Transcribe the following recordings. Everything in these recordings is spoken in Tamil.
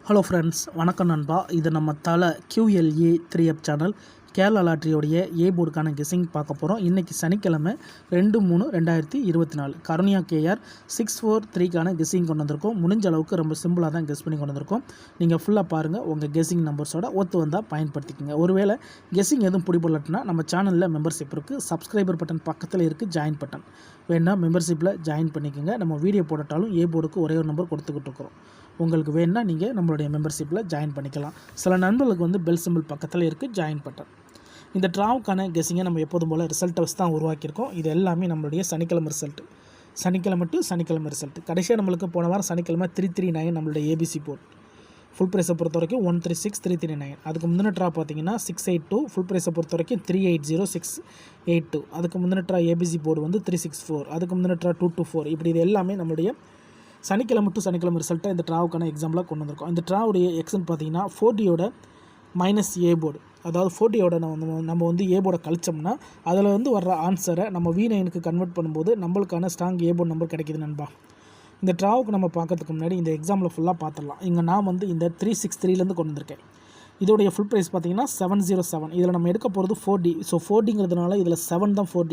ஹலோ ஃப்ரெண்ட்ஸ், வணக்கம் நண்பா. இது நம்ம தலை QLA 3F சேனல் கேரளா லாட்ரியோடைய ஏ போர்டுக்கான கெஸிங் பார்க்க போகிறோம். இன்றைக்கி சனிக்கிழமை 2/3/2024 கருணியா KR 643க்கான கெஸிங் கொண்டு வந்திருக்கோம். முடிஞ்ச அளவுக்கு ரொம்ப சிம்பிளாக தான் கெஸ் பண்ணி கொண்டு வந்திருக்கோம். நீங்கள் ஃபுல்லாக பாருங்கள், உங்கள் கெஸிங் நம்பர்ஸோட ஒத்து வந்தால் பயன்படுத்திக்கோங்க. ஒருவேளை கெஸிங் எதுவும் பிடிபடலட்டுனா நம்ம சேனலில் மெம்பர்ஷிப் இருக்குது. சப்ஸ்கிரைபர் பட்டன் பக்கத்தில் இருக்குது, ஜாயின் பட்டன் வேணா மெம்பர்ஷிப்பில் ஜாயின் பண்ணிக்கோங்க. நம்ம வீடியோ போட்டாலும் ஏ போர்டுக்கு ஒரே ஒரு நம்பர் கொடுத்துக்கிட்டு இருக்கிறோம். உங்களுக்கு வேணுன்னா நீங்கள் நம்மளுடைய மெம்பர்ஷிப்பில் ஜாயின் பண்ணிக்கலாம். சில நண்பர்களுக்கு வந்து பெல் சிம்பிள் பக்கத்தில் இருக்குது, ஜாயின் பட்டன். இந்த ட்ராவுக்கான கெஸிங்கை நம்ம எப்போதும் போல் ரிசல்ட்டை வச்சு தான் உருவாக்கியிருக்கோம். இது எல்லாமே நம்மளுடைய சனிக்கிழமை ரிசல்ட்டு, சனிக்கிழமை டு சனிக்கிழமை ரிசல்ட்டு. கடைசியாக நம்மளுக்கு போன வாரம் சனிக்கிழமை 339 நம்மளுடைய ஏபிசி போர்டு ஃபுல் ப்ரைஸை பொறுத்த வரைக்கும் 136,339. அதுக்கு முந்தின ட்ரா பார்த்தீங்கன்னா 682, ஃபுல் ப்ரைஸை பொறுத்த வரைக்கும் 380,682. அதுக்கு முந்தின ட்ரா ஏபிசி போர்டு வந்து 364, அதுக்கு முந்தின ட்ரா 224. இப்படி இது எல்லாமே நம்மளுடைய சனிக்கிழமை டு சனிக்கிழமை ரிசல்ட்டை இந்த ட்ராவுக்கான எக்ஸாம்பிளாக கொண்டு வந்திருக்கோம். இந்த ட்ராவுடைய எக்ஸன் பார்த்தீங்கன்னா 40யோட மைனஸ் ஏ போர்டு, அதாவது 40யோட நம்ம வந்து ஏ போர்டை கழிச்சோம்னா அதில் வந்து வர்ற ஆன்சரை நம்ம V9க்கு கன்வெர்ட் பண்ணும்போது நம்மளுக்கான ஸ்ட்ராங் ஏ போர்டு நம்பர் கிடைக்கிது நண்பா. இந்த ட்ராவுக்கு நம்ம பார்க்கறதுக்கு முன்னாடி இந்த எக்ஸாம்பிள் ஃபுல்லாக பார்த்துடலாம். இங்கே நான் வந்து இந்த 363லேருந்து கொண்டு வந்திருக்கேன். இதோடைய ஃபுல் ப்ரைஸ் பார்த்தீங்கன்னா 707. இதில் நம்ம எடுக்க போகிறது 4D. ஸோ 4Dங்கிறதுனால இதில் 7 தான் 4D.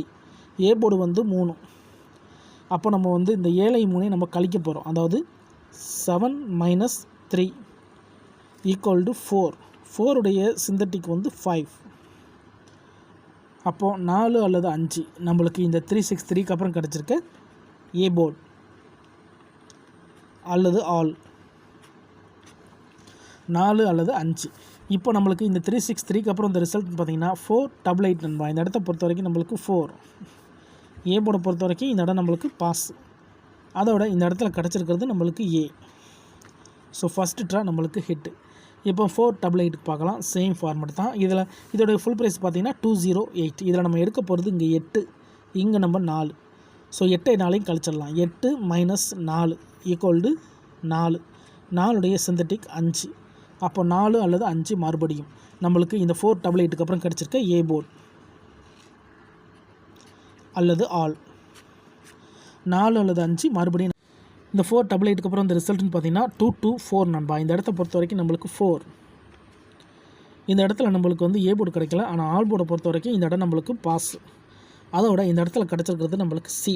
ஏ போர்டு வந்து 3. அப்போ நம்ம வந்து இந்த 7 3 நம்ம கழிக்க போகிறோம். அதாவது 7 - 3 = 4. 4உடைய சிந்தட்டிக் வந்து 5. அப்போது 4 அல்லது 5 நம்மளுக்கு இந்த 363க்கு அப்புறம் கிடச்சிருக்க ஏ போர்டு அல்லது ஆல் 4 அல்லது 5. இப்போ நம்மளுக்கு இந்த 363க்கு அப்புறம் இந்த ரிசல்ட் பார்த்திங்கன்னா 488 நண்பா. இந்த இடத்த பொறுத்த வரைக்கும் நம்மளுக்கு 4. ஏ போர்டை பொறுத்த வரைக்கும் இந்த இடம் நம்மளுக்கு பாஸ். அதோட இந்த இடத்துல கிடச்சிருக்கிறது நம்மளுக்கு ஏ. ஸோ ஃபஸ்ட்டு ட்ரா நம்மளுக்கு ஹிட்டு. இப்போ 488க்கு பார்க்கலாம். சேம் ஃபார்மெட் தான். இதோடைய ஃபுல் ப்ரைஸ் பார்த்தீங்கன்னா 208. இதில் நம்ம எடுக்க போகிறது இங்கே 8, இங்கே நம்ம 4. ஸோ 8 4 கழிச்சிடலாம். 8 - 4 = 4. 4உடைய சிந்தட்டிக் 5. அப்போ 4 அல்லது 5 மறுபடியும் நம்மளுக்கு இந்த 488க்கு அப்புறம் கிடச்சிருக்க ஏ போர்டு அல்லது ஆல் 4 அல்லது 5 மறுபடியும். இந்த 488க்கு அப்புறம் இந்த ரிசல்ட்னு பார்த்தீங்கன்னா 224 நண்பா. இந்த இடத்த பொறுத்த வரைக்கும் நம்மளுக்கு 4. இந்த இடத்துல நம்மளுக்கு வந்து ஏ போர்டு கிடைக்கல. ஆனால் ஆல் போர்டை பொறுத்த வரைக்கும் இந்த இடம் நம்மளுக்கு பாஸ். அதோட இந்த இடத்துல கிடச்சிருக்கிறது நம்மளுக்கு சி.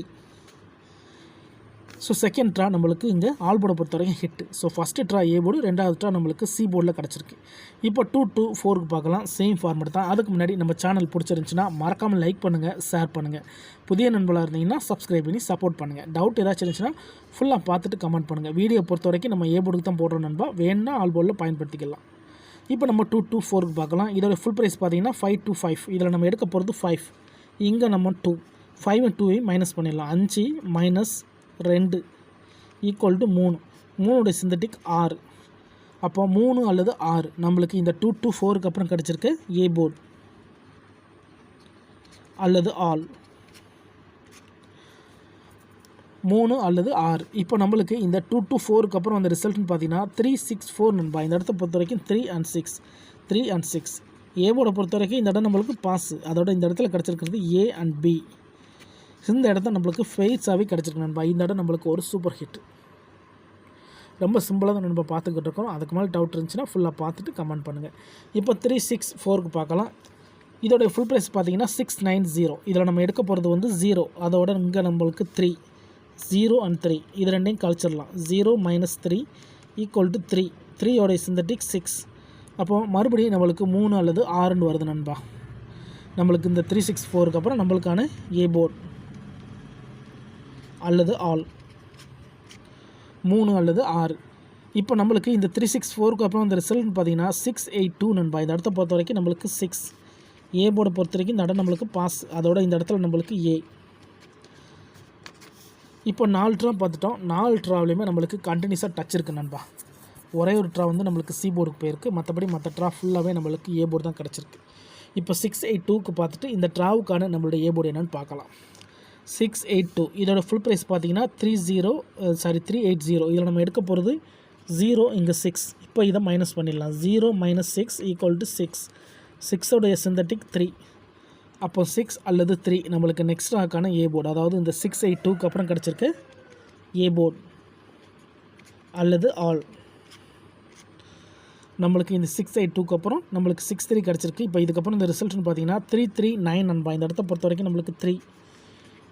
ஸோ செகண்ட் ட்ரா நம்மளுக்கு இங்கே ஆல் போர்டை பொறுத்த வரைக்கும் hit. So first draw A board, ரெண்டாவது ட்ரா நம்மளுக்கு சி போர்டில் கிடச்சிருக்கு. இப்போ 224க்கு பார்க்கலாம். சேம் ஃபார்மெட் தான். அதுக்கு முன்னாடி நம்ம சேனல் பிடிச்சிருந்துச்சுன்னா மறக்காமல் லைக் பண்ணுங்கள், ஷேர் பண்ணுங்கள். புதிய நண்பர்களாக இருந்தீங்கன்னா சப்ஸ்கிரைப் பண்ணி சப்போர்ட் பண்ணுங்கள். டவுட் ஏதாச்சும் இருந்துச்சுன்னா ஃபுல்லாக பார்த்துட்டு கமெண்ட் பண்ணுங்கள். வீடியோ பொறுத்த வரைக்கும் நம்ம ஏ போர்டுக்கு தான் போடுறோம் நண்பா. வேணுன்னா ஆல் போர்டில் பயன்படுத்திக்கலாம். இப்போ நம்ம 224க்கு பார்க்கலாம். இதோட ஃபுல் ப்ரைஸ் பார்த்தீங்கன்னா 525. இதில் நம்ம எடுக்க போகிறது 5. இங்கே நம்ம 2. 5 2 மைனஸ் பண்ணிடலாம். 5 - 2 = 3. 3உடைய சிந்தட்டிக் 6. அப்போ 3 அல்லது 6 நம்மளுக்கு இந்த 224க்கு அப்புறம் கிடச்சிருக்க ஏ போர்டு அல்லது ஆல் 3 அல்லது 6. இப்போ நம்மளுக்கு இந்த 224க்கு அப்புறம் அந்த ரிசல்ட்னு பார்த்தீங்கன்னா 364 நண்பா. இந்த இடத்த பொறுத்த வரைக்கும் 3 and 6. ஏ போர்டை பொறுத்த வரைக்கும் இந்த இடம் நம்மளுக்கு பாஸ். அதோட இந்த இடத்துல கிடச்சிருக்கிறது ஏ அண்ட் பி. இந்த இடத்த நம்மளுக்கு ஃபெயிட்ஸாகவே கிடச்சிருக்கு நண்பா. இந்த இடம் நம்மளுக்கு ஒரு சூப்பர் ஹிட். ரொம்ப சிம்பிளாக தான் நம்ம பார்த்துக்கிட்டு இருக்கோம். அதுக்கு மேலே டவுட் இருந்துச்சுன்னா ஃபுல்லாக பார்த்துட்டு கமெண்ட் பண்ணுங்கள். இப்போ 364க்கு பார்க்கலாம். இதோடைய ஃபுல் ப்ரைஸ் பார்த்தீங்கன்னா 690. இதில் நம்ம எடுக்க போகிறது வந்து 0. அதோட இங்கே நம்மளுக்கு 3. 0 and 3 இது ரெண்டையும் கழிச்சிடலாம். 0 - 3 = 3. 3யோடைய சிந்தட்டிக் 6. அப்போது மறுபடியும் நம்மளுக்கு 3 அல்லது 6 வருது நண்பா. நம்மளுக்கு இந்த 364க்கு அப்புறம் நம்மளுக்கான ஏ போர்டு அல்லது ஆல் 3 அல்லது 6. இப்போ நம்மளுக்கு இந்த 364க்கு அப்புறம் இந்த ரிசல்ட்னு பார்த்தீங்கன்னா 682 நண்பா. இந்த இடத்த பொறுத்த வரைக்கும் நம்மளுக்கு 6. ஏ போர்டை பொறுத்த வரைக்கும் இந்த இடம் நம்மளுக்கு பாஸ். அதோட இந்த இடத்துல நம்மளுக்கு ஏ. இப்போ 4 ட்ரா பார்த்துட்டோம். 4 ட்ராவிலையுமே நம்மளுக்கு கண்டினியூஸாக டச் இருக்குது நண்பா. ஒரே ஒரு ட்ரா வந்து நம்மளுக்கு சி போர்டுக்கு போயிருக்கு. மற்றபடி மற்ற ட்ரா ஃபுல்லாகவே நம்மளுக்கு ஏ போர்டு தான் கிடச்சிருக்கு. இப்போ 682க்கு பார்த்துட்டு இந்த ட்ராவுக்கான நம்மளுடைய ஏ போர்டு என்னென்னு பார்க்கலாம். 682 இதோட ஃபுல் ப்ரைஸ் பார்த்தீங்கன்னா 380. இதில் நம்ம எடுக்க போகிறது 0, இங்கே 6. இப்போ இதை மைனஸ் பண்ணிடலாம். 0 - 6 = 6. 6உடைய சிந்தட்டிக் 3. அப்போ 6 அல்லது 3 நம்மளுக்கு நெக்ஸ்ட் ஆக்கான ஏ போர்டு. அதாவது இந்த 682க்கு அப்புறம் கிடச்சிருக்கு ஏ போர்டு அல்லது ஆல் நம்மளுக்கு இந்த 682க்கு அப்புறம் நம்மளுக்கு 63 கிடச்சிருக்கு. இப்போ இதுக்கப்புறம் இந்த ரிசல்ட்னு பார்த்தீங்கன்னா 339 நண்பா. இந்த இடத்த பொறுத்த வரைக்கும் நம்மளுக்கு 3.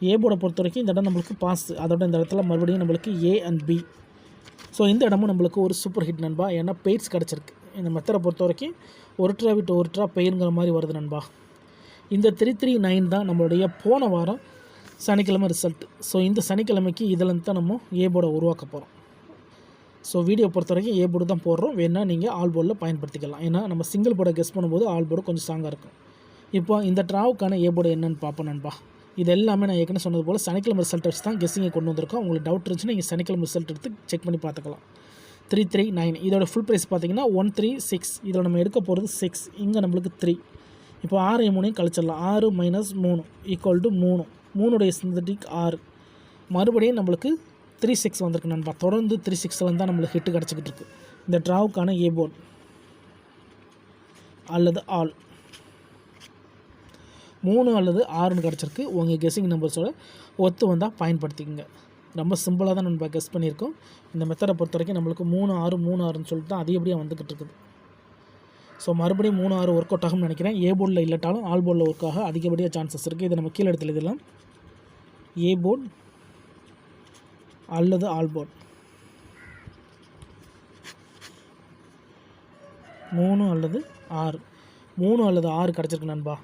ஏ போர்டை பொறுத்த வரைக்கும் இந்த இடம் நம்மளுக்கு பாஸ். அதோட இந்த இடத்துல மறுபடியும் நம்மளுக்கு ஏ அண்ட் பி. ஸோ இந்த இடமும் நம்மளுக்கு ஒரு சூப்பர் ஹிட் நண்பா. ஏன்னா பெய்ட்ஸ் கிடச்சிருக்கு. இந்த மெத்தடை பொறுத்த வரைக்கும் ஒரு ட்ரா விட்டு ஒரு ட்ரா பெயிருங்கிற மாதிரி வருது நண்பா. இந்த 339 தான் நம்மளுடைய போன வாரம் சனிக்கிழமை ரிசல்ட். ஸோ இந்த சனிக்கிழமைக்கு இதில் தான் நம்ம ஏ போர்டை உருவாக்க போகிறோம். ஸோ வீடியோ பொறுத்த வரைக்கும் ஏ போர்டு தான் போடுறோம். வேணால் நீங்கள் ஆல் போர்டில் பயன்படுத்திக்கலாம். ஏன்னா நம்ம சிங்கிள் போர்டை கெஸ் பண்ணும்போது ஆல் போர்டு கொஞ்சம் ஸ்ட்ராங்காக இருக்கும். இப்போ இந்த ட்ராவுக்கான ஏ போர்டு என்னென்னு பார்ப்போம் நண்பா. இது எல்லாமே நான் ஏற்கனவே சொன்னது போல் சனிக்கிழமை ரிசல்ட் வச்சு தான் கெஸ்ஸிங்கை கொண்டு வந்திருக்கோம். உங்களுக்கு டவுட் இருந்துச்சுன்னா நீங்கள் சனிக்கிழமை ரிசல்ட் எடுத்து செக் பண்ணி பார்த்துக்கலாம். 339 இதோட ஃபுல் ப்ரைஸ் பார்த்தீங்கன்னா 136. இதில் நம்ம எடுக்க போகிறது 6. இங்கே நம்மளுக்கு 3. இப்போ 6 3 கழிச்சிடலாம். 6 - 3 = 3. 3உடைய சிந்தட்டிக் 6. மறுபடியும் நம்மளுக்கு 36 வந்திருக்கு நண்பா. தொடர்ந்து 36 தான் நம்மளுக்கு ஹிட்டு கிடச்சிக்கிட்டு இருக்குது. இந்த ட்ராவுக்கான ஏ போர்டு அல்லது ஆல் 3 அல்லது 6ன்னு கிடச்சிருக்கு. உங்கள் கெஸ்ஸிங் நம்பர்ஸோட ஒத்து வந்தால் பயன்படுத்திக்கோங்க. ரொம்ப சிம்பிளாக தான் நம்ம கெஸ் பண்ணியிருக்கோம். இந்த மெத்தடை பொறுத்த வரைக்கும் நம்மளுக்கு 3 6 3 6ன்னு சொல்லிட்டு தான் அதிகப்படியாக வந்துக்கிட்டு இருக்குது. ஸோ மறுபடியும் 3 6 ஒர்க் அவுட் ஆகும்னு நினைக்கிறேன். ஏ போர்டில் இல்லாட்டாலும் ஆல் போர்டில் ஒர்க் ஆக அதிகப்படியாக சான்சஸ் இருக்குது. இதை நம்ம கீழே எடுத்து எழுதலாம். ஏ போர்டு அல்லது ஆல் போர்டு 3 அல்லது 6. 3 அல்லது 6 கிடச்சிருக்கு நண்பா.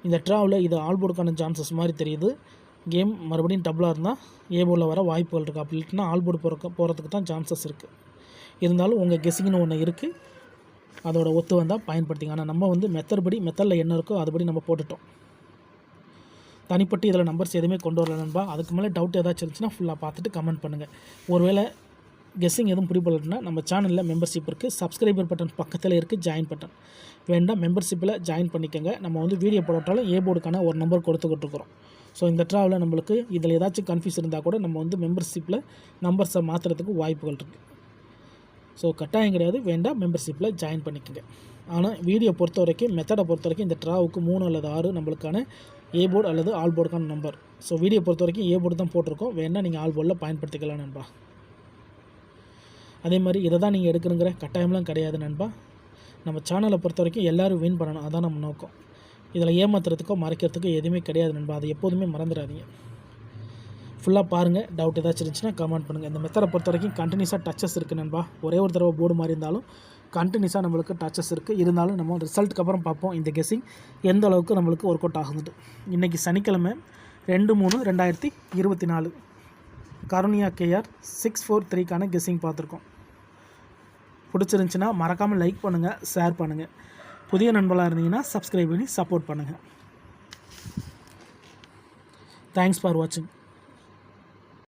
இந்த ட்ராவில் இது ஆல் போர்டுக்கான சான்சஸ் மாதிரி தெரியுது. கேம் மறுபடியும் டபுளாக இருந்தால் ஏ போர்டில் வர வாய்ப்புகள் இருக்குது. அப்படி இல்லைன்னா ஆல் போர்டு போகிறதுக்கு தான் சான்சஸ் இருக்குது. இருந்தாலும் உங்கள் கெஸ்ஸிங்னு ஒன்று இருக்குது. அதோட ஒத்து வந்தால் பயன்படுத்திங்க. ஆனால் நம்ம மெத்தடில் என்ன இருக்கோ அதுபடி நம்ம போட்டுட்டோம். தனிப்பட்டு இதில் நம்பர்ஸ் எதுவுமே கொண்டு வரல நண்பா. அதுக்கு மேலே டவுட் ஏதாச்சும் இருந்துச்சுன்னா ஃபுல்லாக பார்த்துட்டு கமெண்ட் பண்ணுங்கள். ஒருவேளை கெஸ்ஸிங் எதுவும் புரியப்படலைன்னா நம்ம சேனலில் மெம்பர்ஷிப் இருக்குது. சப்ஸ்கிரைபர் பட்டன் பக்கத்தில் இருக்குது. ஜாயின் பட்டன் வேண்டாம், மெம்பர்ஷிப்பில் ஜாயின் பண்ணிக்கோங்க. நம்ம வீடியோ போட்டாலும் ஏ போர்டுக்கான ஒரு நம்பர் கொடுத்துக்கிட்டு இருக்கிறோம். ஸோ இந்த ட்ராவில் நம்மளுக்கு இதில் ஏதாச்சும் கன்ஃபியூஸ் இருந்தால் கூட நம்ம மெம்பர்ஷிப்பில் நம்பர்ஸை மாற்றுறதுக்கு வாய்ப்புகள் இருக்குது. ஸோ கட்டாயம் கிடையாது, வேண்டாம், மெம்பர்ஷிப்பில் ஜாயின் பண்ணிக்கோங்க. ஆனால் வீடியோ பொறுத்த வரைக்கும் மெத்தடை பொறுத்த வரைக்கும் இந்த ட்ராவுக்கு 3 அல்லது 6 நம்மளுக்கான ஏ போர்டு அல்லது ஆல் போர்டுக்கான நம்பர். ஸோ வீடியோ பொறுத்த வரைக்கும் ஏ போர்டு தான் போட்டிருக்கோம். வேணால் நீங்கள் ஆல் போர்டில் பயன்படுத்திக்கலாம் நண்பா. அதே மாதிரி இதை தான் நீங்கள் எடுக்கணுங்கிற கட்டாயம்லாம் கிடையாது நண்பா. நம்ம சேனலை பொறுத்த வரைக்கும் எல்லோரும் வின் பண்ணணும், அதான் நம்ம நோக்கம். இதில் ஏமாத்துறதுக்கோ மறைக்கிறதுக்கோ எதுவுமே கிடையாது நண்பா. அதை எப்போதுமே மறந்துடாதீங்க. ஃபுல்லாக பாருங்கள். டவுட் ஏதாச்சும் இருந்துச்சுன்னா கமெண்ட் பண்ணுங்கள். இந்த மெத்தடை பொறுத்த வரைக்கும் கண்டினியூஸாக டச்சஸ் இருக்குது நண்பா. ஒரே ஒரு தடவை போர்டு மாதிரி இருந்தாலும் கண்டினியூஸாக நம்மளுக்கு டச்சஸ் இருக்குது. இருந்தாலும் நம்ம ரிசல்ட்டுக்கு அப்புறம் பார்ப்போம் இந்த கெஸ்ஸிங் எந்த அளவுக்கு நம்மளுக்கு ஒர்க் அவுட் ஆகுது. இன்றைக்கி சனிக்கிழமை 2/3/2024 கருணியா கேஆர் 643க்கான கெஸ்ஸிங் பார்த்துருக்கோம். பிடிச்சிருந்துச்சின்னா மறக்காமல் லைக் பண்ணுங்கள், ஷேர் பண்ணுங்கள். புதிய நண்பர்களாக இருந்தீங்கன்னா சப்ஸ்கிரைப் பண்ணி சப்போர்ட் பண்ணுங்கள். தேங்க்ஸ் ஃபார் வாட்சிங்.